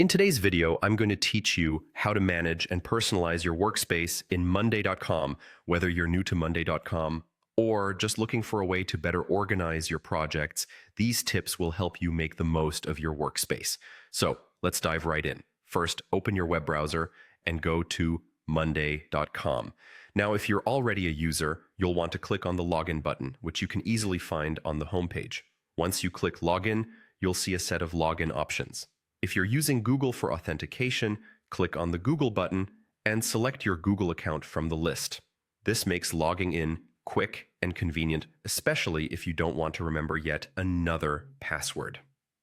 In today's video, I'm going to teach you how to manage and personalize your workspace in Monday.com, whether you're new to Monday.com or just looking for a way to better organize your projects. These tips will help you make the most of your workspace. So let's dive right in. First, open your web browser and go to Monday.com. Now, if you're already a user, you'll want to click on the login button, which you can easily find on the homepage. Once you click login, you'll see a set of login options. If you're using Google for authentication, click on the Google button and select your Google account from the list. This makes logging in quick and convenient, especially if you don't want to remember yet another password.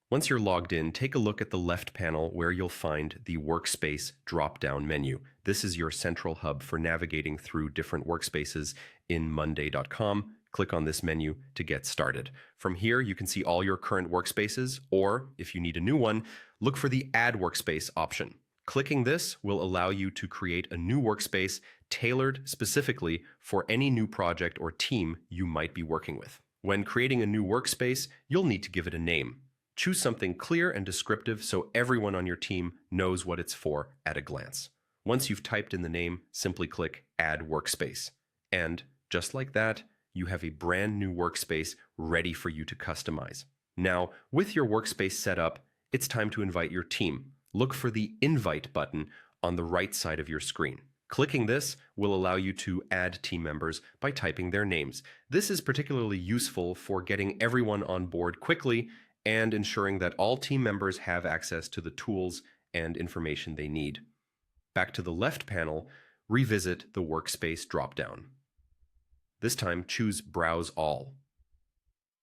Once you're logged in, take a look at the left panel where you'll find the Workspace drop-down menu. This is your central hub for navigating through different workspaces in Monday.com. Click on this menu to get started. From here, you can see all your current workspaces, or if you need a new one, look for the Add Workspace option. Clicking this will allow you to create a new workspace tailored specifically for any new project or team you might be working with. When creating a new workspace, you'll need to give it a name. Choose something clear and descriptive so everyone on your team knows what it's for at a glance. Once you've typed in the name, simply click Add Workspace. And just like that, you have a brand new workspace ready for you to customize. Now, with your workspace set up, it's time to invite your team. Look for the Invite button on the right side of your screen. Clicking this will allow you to add team members by typing their names. This is particularly useful for getting everyone on board quickly and ensuring that all team members have access to the tools and information they need. Back to the left panel, revisit the Workspace dropdown. This time, choose Browse All.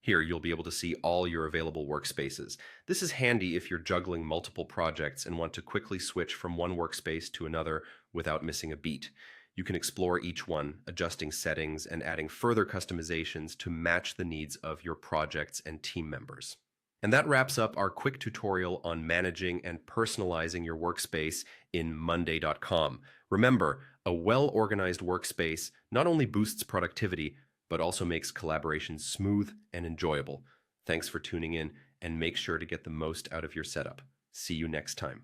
Here, you'll be able to see all your available workspaces. This is handy if you're juggling multiple projects and want to quickly switch from one workspace to another without missing a beat. You can explore each one, adjusting settings and adding further customizations to match the needs of your projects and team members. And that wraps up our quick tutorial on managing and personalizing your workspace in Monday.com. Remember, a well-organized workspace not only boosts productivity, but also makes collaboration smooth and enjoyable. Thanks for tuning in, and make sure to get the most out of your setup. See you next time.